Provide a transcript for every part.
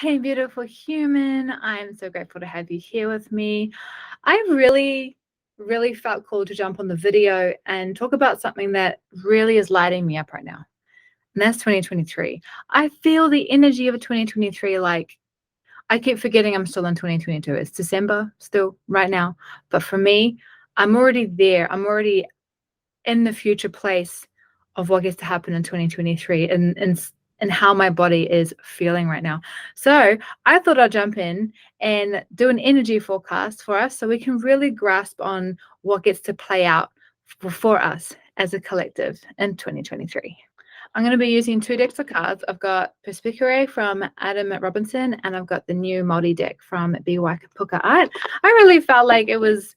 Hey, beautiful human. I'm so grateful to have you here with me. I really felt called to jump on the video and talk about something that really is lighting me up right now. And that's 2023. I feel the energy of 2023. Like, I keep forgetting I'm still in 2022. It's December still right now. But for me, I'm already there. I'm already in the future place of what gets to happen in 2023 and how my body is feeling right now. So I thought I'd jump in and do an energy forecast for us so we can really grasp on what gets to play out for us as a collective in 2023. I'm going to be using 2 decks of cards. I've got Perspicere from Adam Robinson, and I've got the new Māori deck from BY Puka Art. I really felt like it was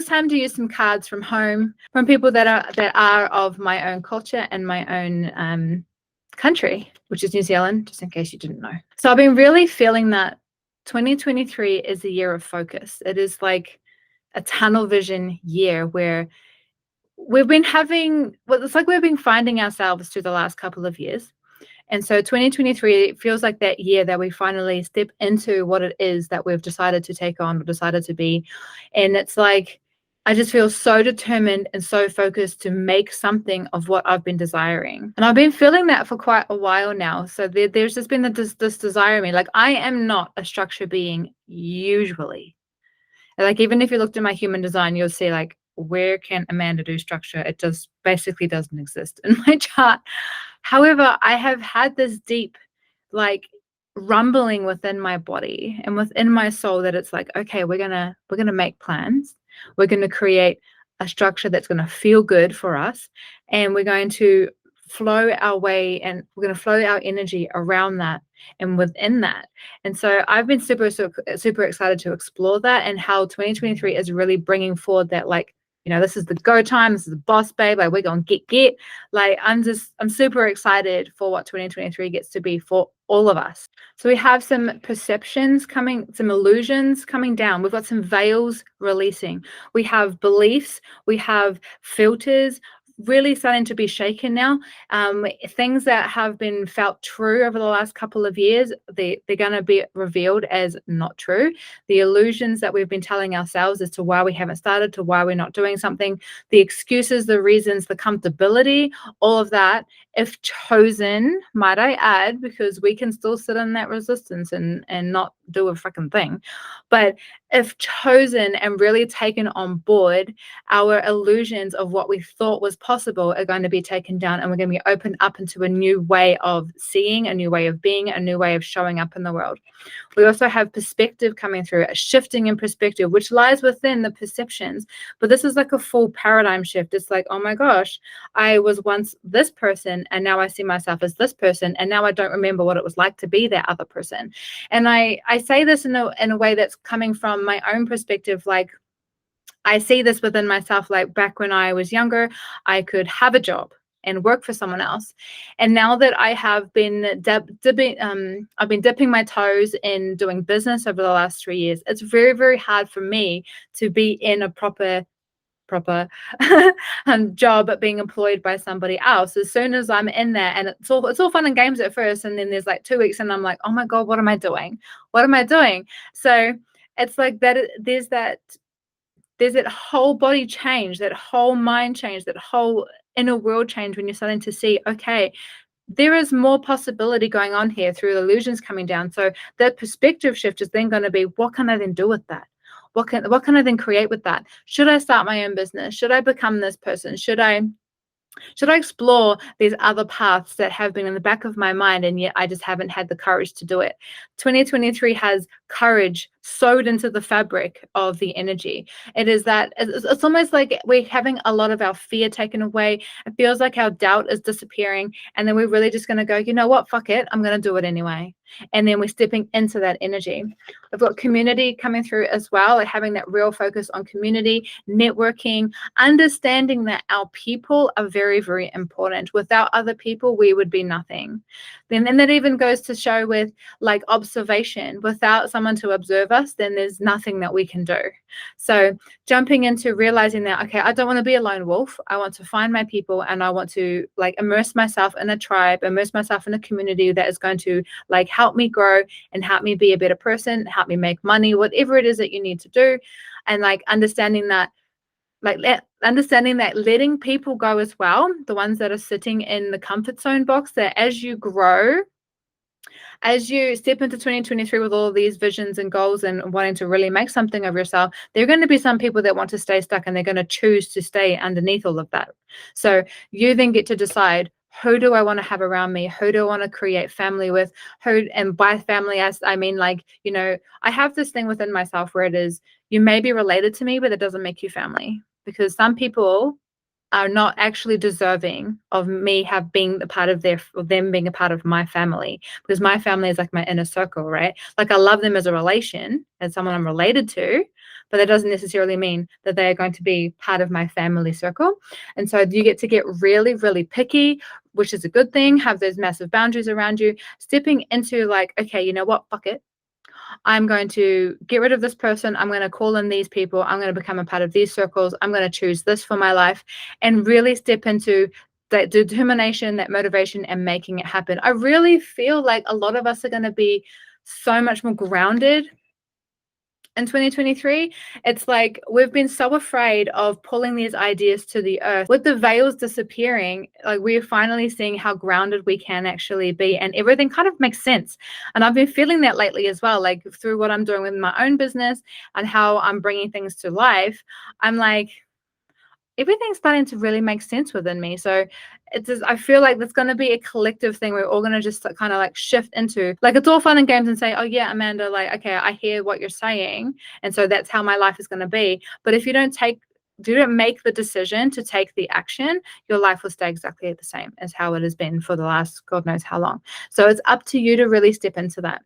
time to use some cards from home, from people that are of my own culture and my own country, which is New Zealand, just in case you didn't know. So I've been really feeling that 2023 is a year of focus. It is like a tunnel vision year where we've been finding ourselves through the last couple of years. And so 2023 feels like that year that we finally step into what it is that we've decided to take on or decided to be. And it's like, I just feel so determined and so focused to make something of what I've been desiring. And I've been feeling that for quite a while now. So there's just been this desire in me. Like, I am not a structure being usually. Like, even if you looked at my human design, you'll see, like, where can Amanda do structure? It just basically doesn't exist in my chart. However, I have had this deep, like, rumbling within my body and within my soul that it's like, okay, we're gonna make plans. We're gonna create a structure that's gonna feel good for us, and we're going to flow our way, and we're going to flow our energy around that and within that. And so I've been super excited to explore that, and how 2023 is really bringing forward that, like, this is the go time. This is the boss babe. Like, we're going to get. Like, I'm super excited for what 2023 gets to be for all of us. So we have some perceptions coming, some illusions coming down. We've got some veils releasing. We have beliefs. We have filters really starting to be shaken now. Things that have been felt true over the last couple of years, they're going to be revealed as not true. The illusions that we've been telling ourselves as to why we haven't started, to why we're not doing something, the excuses, the reasons, the comfortability, all of that, if chosen, might I add, because we can still sit in that resistance and not do a freaking thing. But if chosen and really taken on board, our illusions of what we thought was possible are going to be taken down, and we're going to be opened up into a new way of seeing, a new way of being, a new way of showing up in the world. We also have perspective coming through, a shifting in perspective, which lies within the perceptions. But this is like a full paradigm shift. It's like, oh my gosh, I was once this person, and now I see myself as this person, and now I don't remember what it was like to be that other person. And I say this in a way that's coming from my own perspective. Like, I see this within myself. Like, back when I was younger, I could have a job and work for someone else. And now that I have been I've been dipping my toes in doing business over the last 3 years, it's very, very hard for me to be in a proper job at being employed by somebody else. As soon as I'm in there, and it's all fun and games at first, and then there's like 2 weeks and I'm like, oh my God, what am I doing? So it's like that there's that whole body change, that whole mind change, that whole inner world change, when you're starting to see, okay, there is more possibility going on here through illusions coming down. So that perspective shift is then going to be, what can I then do with that? What can I then create with that? Should I start my own business? Should I become this person? Should I explore these other paths that have been in the back of my mind, and yet I just haven't had the courage to do it? 2023 has courage sewed into the fabric of the energy. It is that it's almost like we're having a lot of our fear taken away. It feels like our doubt is disappearing, and then we're really just going to go, you know what, fuck it, I'm going to do it anyway. And then we're stepping into that energy. We've got community coming through as well, like having that real focus on community, networking, understanding that our people are very, very important. Without other people, we would be nothing. Then that even goes to show with, like, observation. Without someone to observe us, then there's nothing that we can do. So jumping into realizing that, okay, I don't want to be a lone wolf. I want to find my people, and I want to like immerse myself in a tribe, immerse myself in a community that is going to like help me grow and help me be a better person, help me make money, whatever it is that you need to do. And like understanding that letting people go as well, the ones that are sitting in the comfort zone box, that as you grow, as you step into 2023 with all of these visions and goals and wanting to really make something of yourself, there are going to be some people that want to stay stuck, and they're going to choose to stay underneath all of that. So you then get to decide, who do I want to have around me? Who do I want to create family with? Who, and by family, as I mean, like, you know, I have this thing within myself where it is, you may be related to me, but it doesn't make you family, because some people are not actually deserving of me being a part of them being a part of my family, because my family is like my inner circle, right? Like I love them as a relation, as someone I'm related to, but that doesn't necessarily mean that they are going to be part of my family circle. And so you get to get really, really picky, which is a good thing. Have those massive boundaries around you, stepping into like, okay, you know what, fuck it. I'm going to get rid of this person. I'm going to call in these people. I'm going to become a part of these circles. I'm going to choose this for my life, and really step into that determination, that motivation, and making it happen. I really feel like a lot of us are going to be so much more grounded in 2023. It's like we've been so afraid of pulling these ideas to the earth. With the veils disappearing, like we're finally seeing how grounded we can actually be, and everything kind of makes sense. And I've been feeling that lately as well, like through what I'm doing with my own business and how I'm bringing things to life. I'm like, everything's starting to really make sense within me. So it's just, I feel like there's going to be a collective thing. We're all going to just kind of like shift into, like, it's all fun and games and say, oh yeah, Amanda, like, okay, I hear what you're saying, and so that's how my life is going to be. But if you don't make the decision to take the action, your life will stay exactly the same as how it has been for the last God knows how long. So it's up to you to really step into that.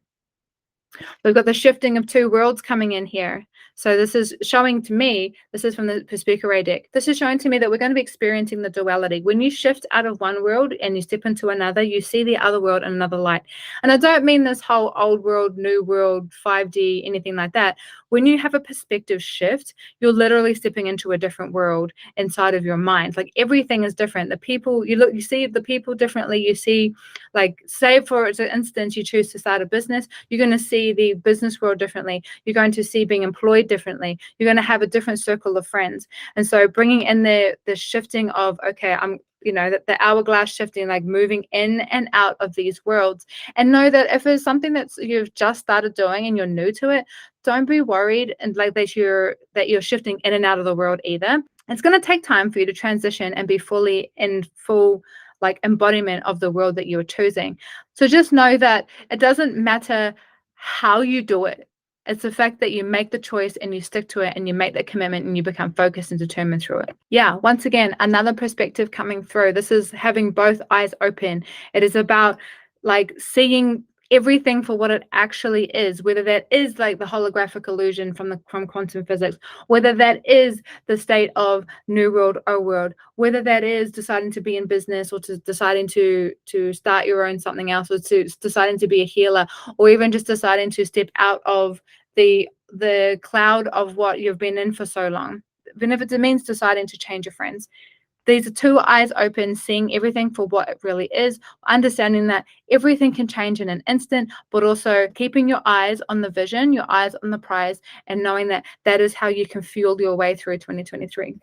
We've got the shifting of two worlds coming in here. So this is showing to me, this is from the Perspicuous deck. This is showing to me that we're going to be experiencing the duality. When you shift out of one world and you step into another, you see the other world in another light. And I don't mean this whole old world, new world, 5D, anything like that. When you have a perspective shift, you're literally stepping into a different world inside of your mind. Like everything is different. The people, you see the people differently. You see, like, say for instance, you choose to start a business, you're going to see the business world differently. You're going to see being employed differently. You're going to have a different circle of friends. And so bringing in the shifting of, okay, I'm, you know, that the hourglass shifting, like moving in and out of these worlds. And know that if it's something that you've just started doing and you're new to it, don't be worried and like that you're shifting in and out of the world either. It's going to take time for you to transition and be fully in full like embodiment of the world that you're choosing. So just know that it doesn't matter how you do it. It's the fact that you make the choice and you stick to it and you make that commitment and you become focused and determined through it. Yeah, once again, another perspective coming through. This is having both eyes open. It is about like seeing everything for what it actually is, whether that is like the holographic illusion from quantum physics, whether that is the state of new world, old world, whether that is deciding to be in business or to deciding to start your own something else, or to deciding to be a healer, or even just deciding to step out of the cloud of what you've been in for so long. Even if it means deciding to change your friends, these are two eyes open, seeing everything for what it really is, understanding that everything can change in an instant, but also keeping your eyes on the vision, your eyes on the prize, and knowing that that is how you can fuel your way through 2023. And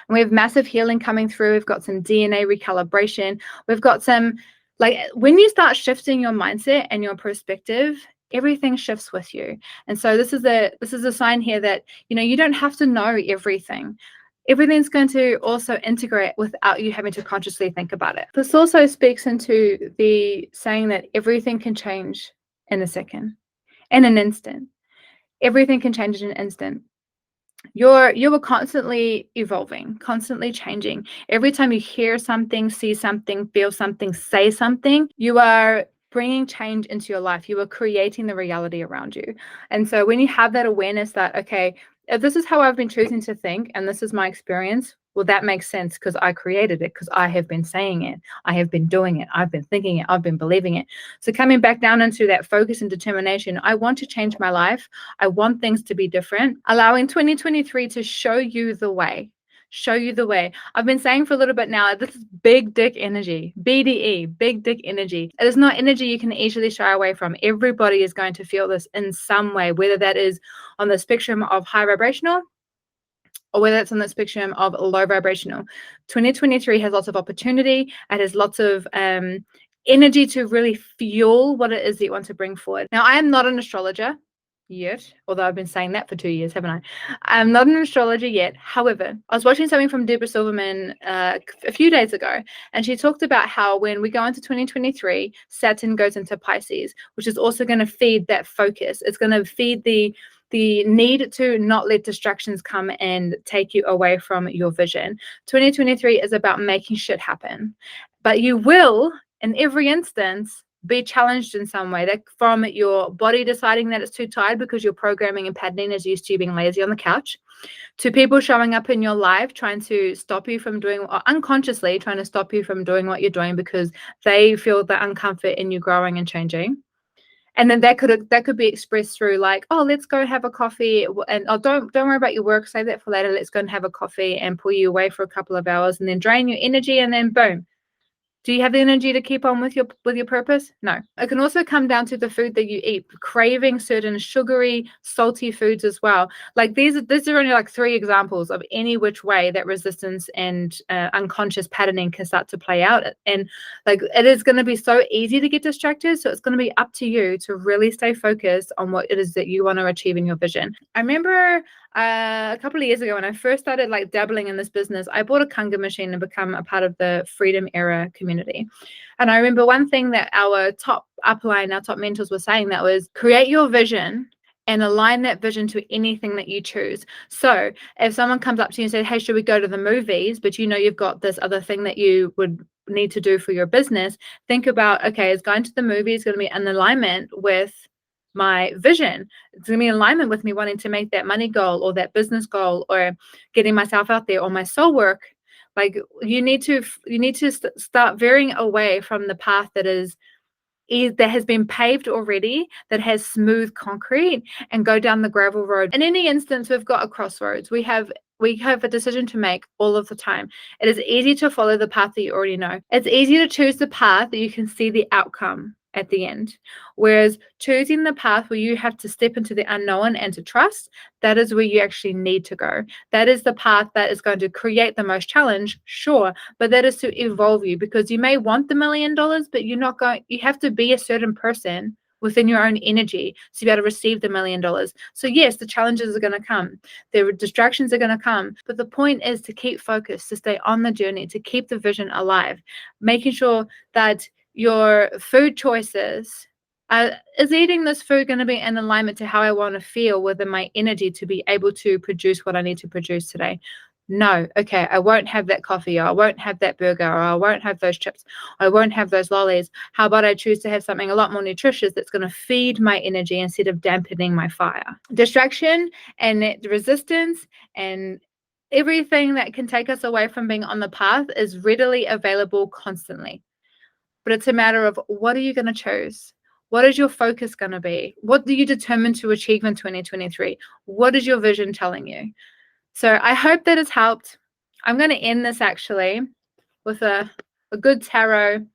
we have massive healing coming through. We've got some DNA recalibration. We've got some, like, when you start shifting your mindset and your perspective, everything shifts with you. And so this is a sign here that, you know, you don't have to know everything. Everything's going to also integrate without you having to consciously think about it. This also speaks into the saying that everything can change in a second, in an instant. Everything can change in an instant. You are constantly evolving, constantly changing. Every time you hear something, see something, feel something, say something, you are bringing change into your life. You are creating the reality around you. And so when you have that awareness that, okay, if this is how I've been choosing to think and this is my experience, Well, that makes sense because I created it, because I have been saying it. I have been doing it. I've been thinking it. I've been believing it. So coming back down into that focus and determination, I want to change my life. I want things to be different. Allowing 2023 to show you the way. Show you the way. I've been saying for a little bit now, this is big dick energy, BDE, big dick energy. It is not energy you can easily shy away from. Everybody is going to feel this in some way, whether that is on the spectrum of high vibrational or whether it's on the spectrum of low vibrational. 2023 has lots of opportunity. It has lots of energy to really fuel what it is that you want to bring forward. Now, I am not an astrologer yet, although I've been saying that for 2 years, haven't I? I'm not an astrologer yet. However, I was watching something from Deborah Silverman a few days ago, and she talked about how when we go into 2023, Saturn goes into Pisces, which is also going to feed that focus. It's going to feed the need to not let distractions come and take you away from your vision. 2023 is about making shit happen, but you will, in every instance, be challenged in some way, that from your body deciding that it's too tired because your programming and patterning is used to you being lazy on the couch, to people showing up in your life trying to stop you from doing, or unconsciously trying to stop you from doing what you're doing because they feel the uncomfort in you growing and changing. And then that could be expressed through like, oh, let's go have a coffee, and oh, don't worry about your work, save that for later. Let's go and have a coffee and pull you away for a couple of hours and then drain your energy, and then boom. Do you have the energy to keep on with your purpose? No. It can also come down to the food that you eat, craving certain sugary, salty foods as well. Like these are only like 3 examples of any which way that resistance and unconscious patterning can start to play out. And like it is going to be so easy to get distracted. So it's going to be up to you to really stay focused on what it is that you want to achieve in your vision. I remember a couple of years ago when I first started like dabbling in this business, I bought a Kunga machine and become a part of the Freedom Era community. And I remember one thing that our top upline, our top mentors were saying, that was create your vision and align that vision to anything that you choose. So if someone comes up to you and says, hey, should we go to the movies? But you know you've got this other thing that you would need to do for your business. Think about, okay, is going to the movies going to be in alignment with my vision? It's going to be in alignment with me wanting to make that money goal or that business goal or getting myself out there or my soul work. Like you need to start veering away from the path that has been paved already, that has smooth concrete, and go down the gravel road. In any instance, we've got a crossroads. We have a decision to make all of the time. It is easy to follow the path that you already know. It's easy to choose the path that you can see the outcome at the end. Whereas choosing the path where you have to step into the unknown and to trust, that is where you actually need to go. That is the path that is going to create the most challenge, sure, but that is to evolve you, because you may want the $1 million, but you have to be a certain person within your own energy to be able to receive the $1 million. So yes, the challenges are going to come. The distractions are going to come. But the point is to keep focused, to stay on the journey, to keep the vision alive, making sure that your food choices, is eating this food going to be in alignment to how I want to feel within my energy to be able to produce what I need to produce today? No. Okay, I won't have that coffee, or I won't have that burger, or I won't have those chips, I won't have those lollies. How about I choose to have something a lot more nutritious that's going to feed my energy instead of dampening my fire? Distraction and resistance and everything that can take us away from being on the path is readily available constantly. But it's a matter of, what are you going to choose? What is your focus going to be? What do you determine to achieve in 2023? What is your vision telling you? So I hope that has helped. I'm going to end this actually with a good tarot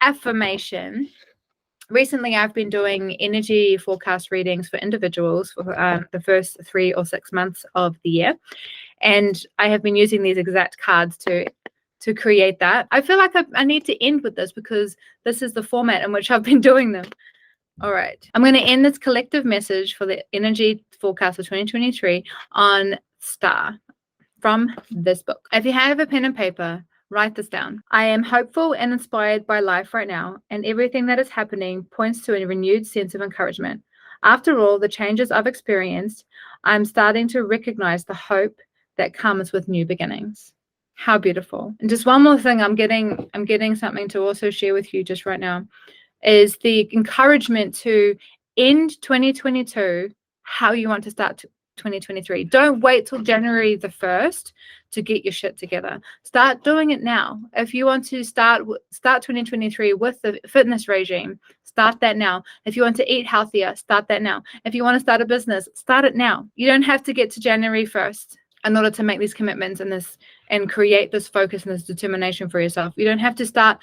affirmation. Recently, I've been doing energy forecast readings for individuals for the first 3 or 6 months of the year. And I have been using these exact cards to create that. I feel like I need to end with this because this is the format in which I've been doing them. All right. I'm going to end this collective message for the energy forecast for 2023 on Star from this book. If you have a pen and paper, write this down. I am hopeful and inspired by life right now, and everything that is happening points to a renewed sense of encouragement. After all the changes I've experienced, I'm starting to recognize the hope that comes with new beginnings. How beautiful. And just one more thing, I'm getting something to also share with you just right now, is the encouragement to end 2022 how you want to start 2023. Don't wait till January the 1st to get your shit together. Start doing it now. If you want to start 2023 with the fitness regime, start that now. If you want to eat healthier, start that now. If you want to start a business, start it now. You don't have to get to January 1st in order to make these commitments and create this focus and this determination for yourself. You don't have to start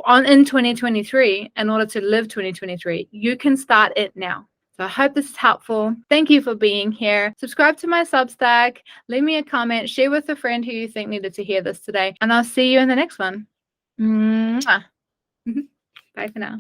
in 2023 in order to live 2023. You can start it now. So I hope this is helpful. Thank you for being here. Subscribe to my Substack. Leave me a comment. Share with a friend who you think needed to hear this today. And I'll see you in the next one. Mwah. Bye for now.